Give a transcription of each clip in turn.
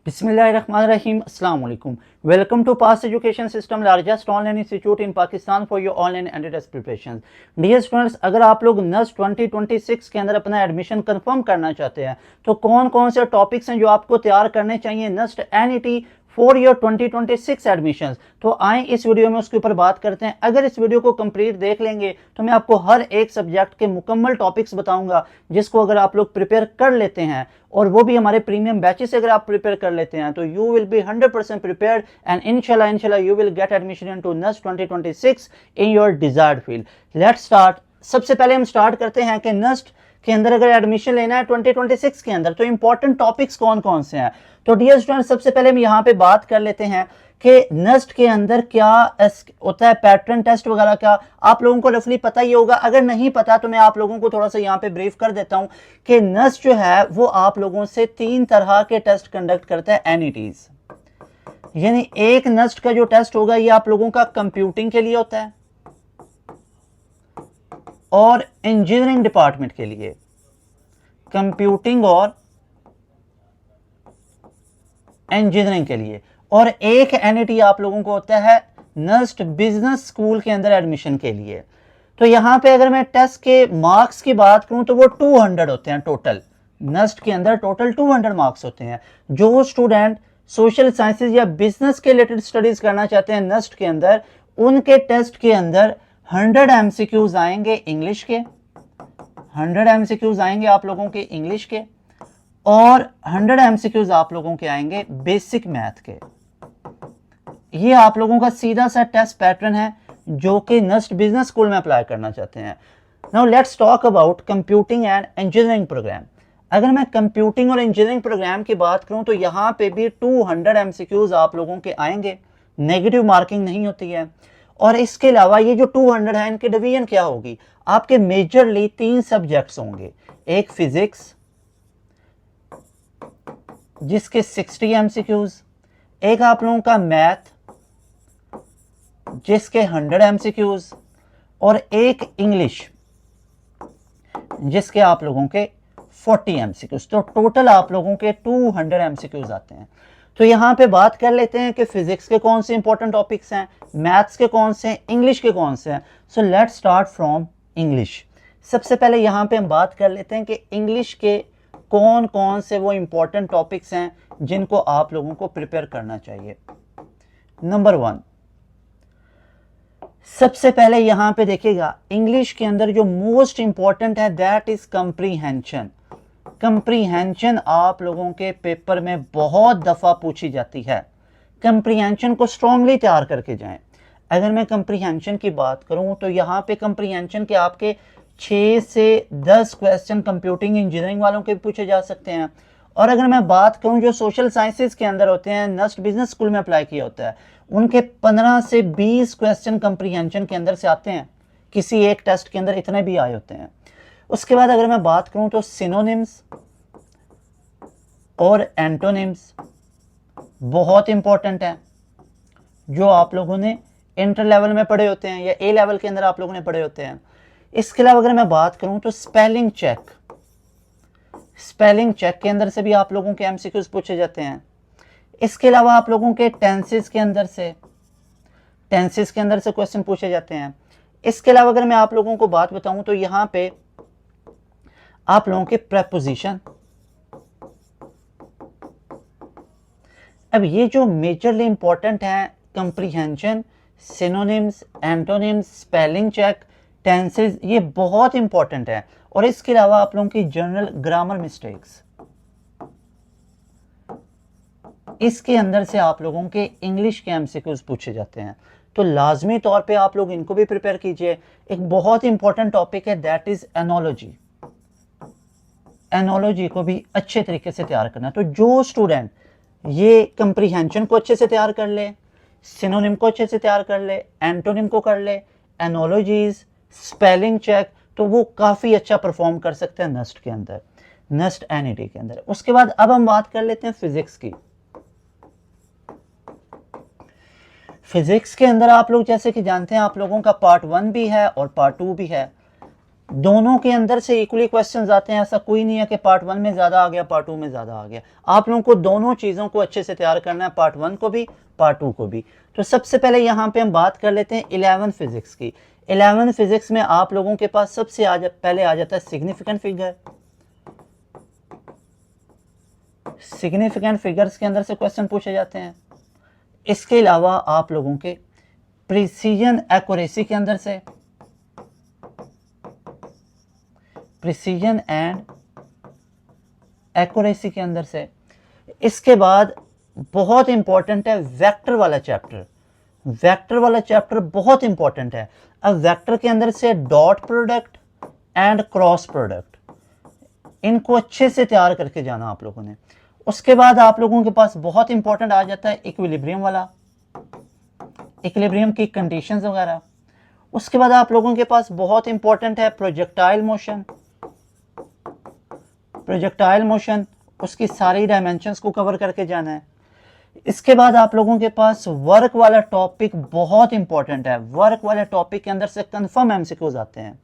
Bismillahirrahmanirrahim. Assalamu alaikum. Welcome to Past Education System, largest online institute in Pakistan for your online and test preparations. Dear students, अगर आप लोग NUST 2026 के अंदर अपना admission confirm करना चाहते हैं तो कौन कौन से टॉपिक्स हैं जो आपको तैयार करने चाहिए NUST NET for your 2026 admissions. तो आए इस वीडियो में उसके ऊपर बात करते हैं। अगर इस वीडियो को कंप्लीट देख लेंगे तो मैं आपको हर एक सब्जेक्ट के मुकम्मल टॉपिक्स बताऊंगा, जिसको अगर आप लोग प्रिपेयर कर लेते हैं और वो भी हमारे प्रीमियम बैचेस से अगर आप प्रिपेयर कर लेते हैं तो you will be 100% prepared and इंशाल्लाह you will get admission into NUST 2026 in your desired field. Let's start. सबसे पहले हम स्टार्ट करते हैं कि NUST के अंदर अगर एडमिशन लेना है 2026 के अंदर तो इंपॉर्टेंट टॉपिक्स कौन कौन से हैं। तो डियर स्टूडेंट, सबसे पहले हम यहाँ पे बात कर लेते हैं कि NUST के अंदर क्या होता है, पैटर्न टेस्ट वगैरह का आप लोगों को रफली पता ही होगा। अगर नहीं पता तो मैं आप लोगों को थोड़ा सा यहाँ पे ब्रीफ कर देता हूँ कि NUST जो है वो आप लोगों से 3 तरह के टेस्ट कंडक्ट करता है NETs। यानी एक NUST का जो टेस्ट होगा ये आप लोगों का कंप्यूटिंग के लिए होता है और इंजीनियरिंग डिपार्टमेंट के लिए, कंप्यूटिंग और इंजीनियरिंग के लिए। और एक NET आप लोगों को होता है NUST बिजनेस स्कूल के अंदर एडमिशन के लिए। तो यहां पे अगर मैं टेस्ट के मार्क्स की बात करूं तो वो 200 होते हैं टोटल। NUST के अंदर टोटल 200 मार्क्स होते हैं। जो स्टूडेंट सोशल साइंसेज या बिजनेस के रिलेटेड स्टडीज करना चाहते हैं NUST के अंदर, उनके टेस्ट के अंदर 100 MCQs आएंगे इंग्लिश के, 100 MCQs आएंगे आप लोगों के इंग्लिश के, और 100 MCQs आप लोगों के आएंगे बेसिक मैथ के। ये आप लोगों का सीधा सा टेस्ट पैटर्न है जो कि NUST बिजनेस स्कूल में अप्लाई करना चाहते हैं। Now let's talk about computing and engineering programme. अगर मैं कंप्यूटिंग और इंजीनियरिंग प्रोग्राम की बात करूं तो यहां पे भी 200 MCQs आप लोगों के आएंगे, नेगेटिव मार्किंग नहीं होती है। और इसके अलावा ये जो 200 है इनकी डिवीजन क्या होगी, आपके मेजरली 3 सब्जेक्ट्स होंगे। एक फिजिक्स जिसके 60 MCQs, एक आप लोगों का मैथ जिसके 100 MCQs, और एक इंग्लिश जिसके आप लोगों के 40 MCQs। तो टोटल आप लोगों के 200 MCQs आते हैं। तो यहां पे बात कर लेते हैं कि फिजिक्स के कौन से इंपॉर्टेंट टॉपिक्स हैं, मैथ्स के कौन से हैं, इंग्लिश के कौन से हैं। So let's start from English. सबसे पहले यहां पे हम बात कर लेते हैं कि इंग्लिश के कौन कौन से वो इंपॉर्टेंट टॉपिक्स हैं जिनको आप लोगों को प्रिपेयर करना चाहिए। नंबर 1, सबसे पहले यहां पे देखिएगा इंग्लिश के अंदर जो मोस्ट इंपॉर्टेंट है दैट इज कंप्रीहेंशन। कंप्रीहेंशन आप लोगों के पेपर में बहुत दफा पूछी जाती है। कंप्रीहेंशन को स्ट्रांगली तैयार करके जाएं। अगर मैं कंप्रीहेंशन की बात करूं तो यहां पे कंप्रीहेंशन के आपके 6 से 10 क्वेश्चन कंप्यूटिंग इंजीनियरिंग वालों के पूछे जा सकते हैं। और अगर मैं बात करूं जो सोशल साइंसेज के अंदर होते हैं, NUST बिजनेस स्कूल में अप्लाई किया होता है, उनके 15 से 20 क्वेश्चन कंप्रीहेंशन के अंदर से आते हैं। किसी एक टेस्ट के अंदर इतने भी आए होते हैं। उसके बाद अगर मैं बात करूं तो सिनोनिम्स और एंटोनिम्स बहुत इंपॉर्टेंट है, जो आप लोगों ने इंटर लेवल में पढ़े होते हैं या A लेवल के अंदर आप लोगों ने पढ़े होते हैं। इसके अलावा अगर मैं बात करूं तो स्पेलिंग चेक के अंदर से भी आप लोगों के MCQs पूछे जाते हैं। इसके अलावा आप लोगों के टेंसेस के अंदर से क्वेश्चन पूछे जाते हैं। इसके अलावा अगर मैं आप लोगों को बात बताऊं तो यहां पे आप लोगों के प्रेपोजिशन। अब ये जो मेजरली इंपॉर्टेंट है comprehension, synonyms, antonyms, spelling check, tenses, ये बहुत इंपॉर्टेंट है। और इसके अलावा आप लोगों की जनरल ग्रामर मिस्टेक्स, इसके अंदर से आप लोगों के इंग्लिश के MCQs पूछे जाते हैं। तो लाजमी तौर पे आप लोग इनको भी प्रिपेयर कीजिए। एक बहुत इंपॉर्टेंट टॉपिक है दैट इज एनोलॉजी। एनोलॉजी को भी अच्छे तरीके से तैयार करना। तो जो स्टूडेंट ये कंप्रीहेंशन को अच्छे से तैयार कर ले, सिनोनिम को अच्छे से तैयार कर ले, एंटोनिम को कर ले, एनोलॉजीज, स्पेलिंग चेक, तो वो काफी अच्छा परफॉर्म कर सकते हैं NUST के अंदर, NUST NET के अंदर। उसके बाद अब हम बात कर लेते हैं फिजिक्स की। फिजिक्स के अंदर आप लोग जैसे कि जानते हैं आप लोगों का पार्ट 1 भी है और पार्ट 2 भी है। दोनों के अंदर से इक्वली क्वेश्चंस आते हैं, ऐसा कोई नहीं है कि पार्ट 1 में ज़्यादा आ गया पार्ट 2 में ज़्यादा आ गया। आप लोगों को दोनों चीज़ों को अच्छे से तैयार करना है, पार्ट 1 को भी पार्ट 2 को भी। तो सबसे पहले यहाँ पे हम बात कर लेते हैं 11 फिजिक्स की। 11 फिजिक्स में आप लोगों के पास सबसे पहले आ जाता है सिग्निफिकेंट फिगर। सिग्निफिकेंट फिगर्स के अंदर से क्वेश्चन पूछे जाते हैं। इसके अलावा आप लोगों के प्रिसीजन एक्यूरेसी के अंदर से, प्रिसीजन एंड एक्यूरेसी के अंदर से। इसके बाद बहुत इंपॉर्टेंट है वेक्टर वाला चैप्टर। वेक्टर वाला चैप्टर बहुत इंपॉर्टेंट है। अब वेक्टर के अंदर से dot product and cross product, इनको अच्छे से तैयार करके जाना आप लोगों ने। उसके बाद आप लोगों के पास बहुत इंपॉर्टेंट आ जाता है इक्विलिब्रियम वाला, इक्विलिब्रियम की कंडीशंस वगैरह। उसके बाद आप लोगों के पास बहुत इंपॉर्टेंट है प्रोजेक्टाइल मोशन। प्रोजेक्टाइल मोशन, उसकी सारी डायमेंशंस को कवर करके जाना है। इसके बाद आप लोगों के पास वर्क वाला टॉपिक बहुत इंपॉर्टेंट है। वर्क वाले टॉपिक के अंदर से कंफर्म एमसीक्यूज आते हैं।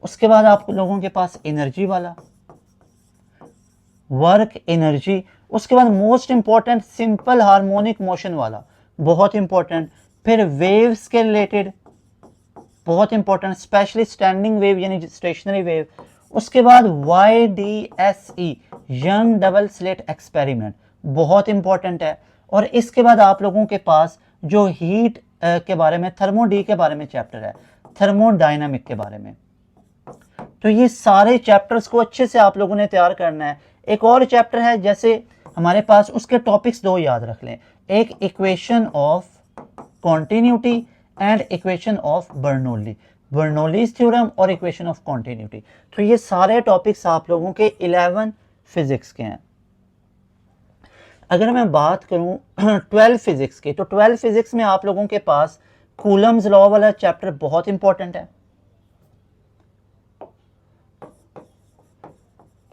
उसके बाद आप लोगों के पास एनर्जी वाला, वर्क एनर्जी। उसके बाद most important simple harmonic motion वाला, बहुत इंपॉर्टेंट। फिर वेव्स के रिलेटेड बहुत इंपॉर्टेंट, स्पेशली स्टैंडिंग वेव यानी स्टेशनरी वेव। उसके बाद YDSE young double slit experiment, बहुत इंपॉर्टेंट है। और इसके बाद आप लोगों के पास जो हीट के बारे में, थर्मोडी के बारे में चैप्टर है, थर्मोडायनामिक के बारे में। तो ये सारे चैप्टर्स को अच्छे से आप लोगों ने तैयार करना है। एक और चैप्टर है जैसे हमारे पास, उसके टॉपिक्स दो याद रख लें, एक equation of continuity and equation of Bernoulli, Bernoulli's theorem और इक्वेशन ऑफ कॉन्टिन्यूटी। तो ये सारे टॉपिक्स आप लोगों के 11 फिजिक्स के हैं। अगर मैं बात करूं 12 फिजिक्स की, तो 12 फिजिक्स में आप लोगों के पास कूलम्स लॉ वाला चैप्टर बहुत इंपॉर्टेंट है।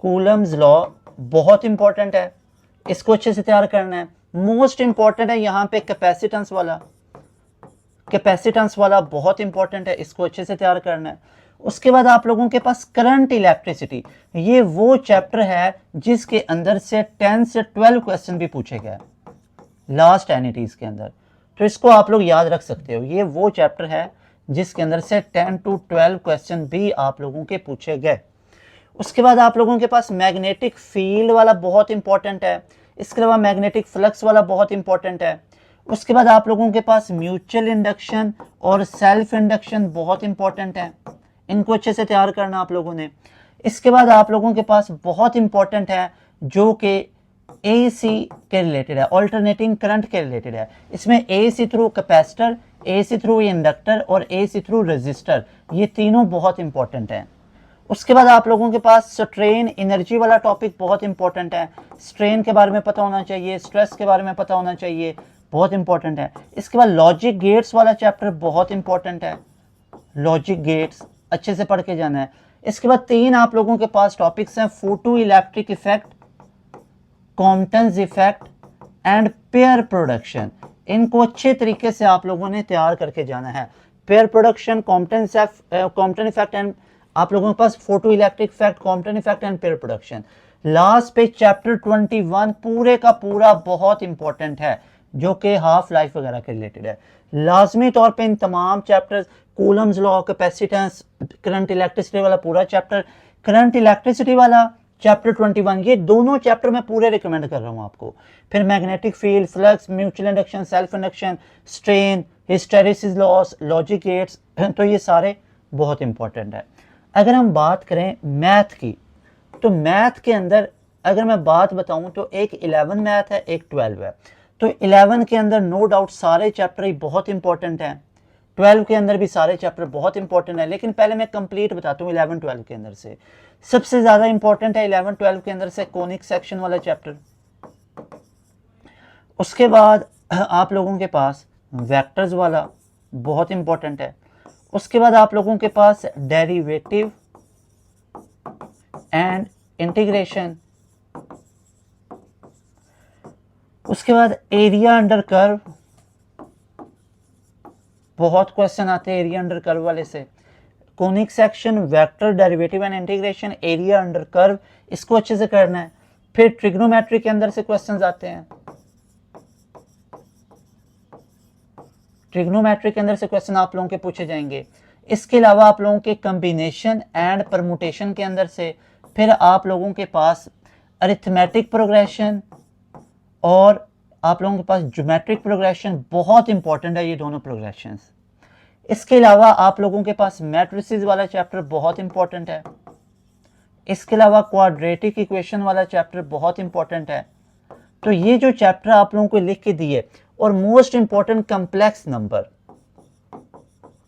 कूलम्स लॉ बहुत इंपॉर्टेंट है, इसको अच्छे से तैयार करना है। मोस्ट इंपॉर्टेंट है यहां पे कैपेसिटेंस वाला, कैपेसिटेंस वाला बहुत इंपॉर्टेंट है, इसको अच्छे से तैयार करना है। उसके बाद आप लोगों के पास करंट इलेक्ट्रिसिटी, ये वो चैप्टर है जिसके अंदर से 10 से 12 क्वेश्चन भी पूछे गए लास्ट एनईटीज के अंदर। तो इसको आप लोग याद रख सकते हो, ये वो चैप्टर है जिसके अंदर से 10 to 12 क्वेश्चन भी आप लोगों के पूछे गए। उसके बाद आप लोगों के पास मैग्नेटिक फील्ड वाला बहुत इंपॉर्टेंट है। इसके अलावा मैग्नेटिक फ्लक्स वाला बहुत इंपॉर्टेंट है। उसके बाद आप लोगों के पास म्यूचुअल इंडक्शन और सेल्फ इंडक्शन बहुत इंपॉर्टेंट है, इनको अच्छे से तैयार करना आप लोगों ने। इसके बाद आप लोगों के पास बहुत इंपॉर्टेंट है जो कि AC के रिलेटेड है, ऑल्टरनेटिंग करंट के रिलेटेड है। इसमें AC through capacitor, AC through inductor और AC थ्रू रेजिस्टर, ये तीनों बहुत इंपॉर्टेंट हैं। उसके बाद आप लोगों के पास स्ट्रेन एनर्जी वाला टॉपिक बहुत इंपॉर्टेंट है। स्ट्रेन के बारे में पता होना चाहिए, स्ट्रेस के बारे में पता होना चाहिए, बहुत इंपॉर्टेंट है। इसके बाद लॉजिक गेट्स वाला चैप्टर बहुत इंपॉर्टेंट है, लॉजिक गेट्स अच्छे से पढ़ के जाना है। इसके बाद 3 आप लोगों के पास टॉपिक्स हैं, photoelectric effect, Compton's effect and pair production. इनको अच्छे तरीके से आप लोगों ने तैयार करके जाना है। Pair production, Compton effect and आप लोगों के पास photoelectric effect, Compton effect and pair production. Last पे चैप्टर 21 पूरे का पूरा बहुत इंपॉर्टेंट है जो कि हाफ लाइफ वगैरह के रिलेटेड है। लाजमी तौर पे इन तमाम chapters, Coulomb's law, capacitance, current electricity वाला पूरा चैप्टर, करंट इलेक्ट्रिसिटी वाला चैप्टर 21, ये दोनों चैप्टर मैं पूरे रिकमेंड कर रहा हूँ आपको। फिर magnetic field, flux, mutual induction, self induction, strain, hysteresis loss, logic gates, तो ये सारे बहुत इंपॉर्टेंट है। अगर हम बात करें मैथ की, तो मैथ के अंदर अगर मैं बात बताऊं तो एक 11 मैथ है, एक 12 है। तो 11 के अंदर नो डाउट सारे चैप्टर ही बहुत इंपॉर्टेंट हैं, 12 के अंदर भी सारे चैप्टर बहुत इंपॉर्टेंट है। लेकिन पहले मैं कंप्लीट बताता हूँ 11 12 के अंदर से। सबसे ज्यादा इंपॉर्टेंट है 11 12 के अंदर से कोनिक सेक्शन वाला चैप्टर। उसके बाद आप लोगों के पास वेक्टर्स वाला बहुत इंपॉर्टेंट है। उसके बाद आप लोगों के पास डेरिवेटिव एंड इंटीग्रेशन। उसके बाद एरिया अंडर कर्व, बहुत क्वेश्चन आते हैं एरिया अंडर कर्व वाले से। Conic section, vector, derivative and integration, area under curve, इसको अच्छे से करना है। फिर ट्रिग्नोमेट्री के अंदर से क्वेश्चंस आते हैं, ट्रिग्नोमेट्री के अंदर से क्वेश्चन आप लोगों के पूछे जाएंगे। इसके अलावा आप लोगों के कॉम्बिनेशन एंड परमुटेशन के अंदर से फिर आप लोगों के पास अरिथमेटिक प्रोग्रेशन और आप लोगों के पास ज्योमेट्रिक प्रोग्रेशन, बहुत इंपॉर्टेंट है ये दोनों प्रोग्रेशंस। इसके अलावा आप लोगों के पास मैट्रिसेस वाला चैप्टर बहुत इंपॉर्टेंट है। इसके अलावा क्वाड्रेटिक इक्वेशन वाला चैप्टर बहुत इंपॉर्टेंट है। तो ये जो चैप्टर आप लोगों को लिख के दिए, और most important complex number,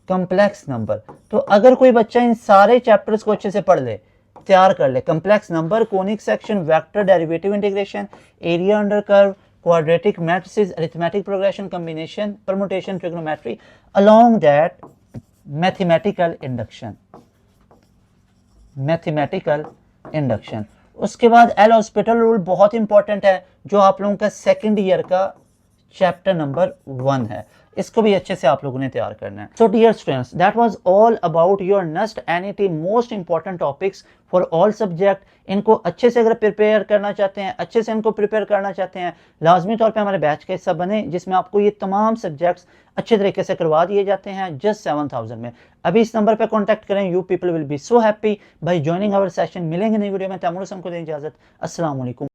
complex number. तो अगर कोई बच्चा इन सारे चैप्टर्स को अच्छे से पढ़ ले, तैयार कर ले, complex number, conic section, vector, derivative integration, area under curve, quadratic matrices, arithmetic progression, combination, permutation, trigonometry, along that mathematical induction, mathematical induction। उसके बाद एल हॉस्पिटल रूल बहुत इंपॉर्टेंट है, जो आप लोगों का सेकंड ईयर का चैप्टर नंबर 1 है, इसको भी अच्छे से आप लोगों ने तैयार करना है। So dear students, that was all about your next NET most important topics for all subject. इनको अच्छे से अगर प्रिपेयर करना चाहते हैं, अच्छे से इनको प्रिपेयर करना चाहते हैं, लाजमी तौर पे हमारे बैच का हिस्सा बने, जिसमें आपको ये तमाम सब्जेक्ट्स अच्छे तरीके से करवा दिए जाते हैं जस्ट 7000 में। अभी इस नंबर पे कांटेक्ट करें, you people will be so happy by joining our session. मिलेंगे नई वीडियो में, तैमूर हसन को दें इजाजत। अस्सलाम वालेकुम।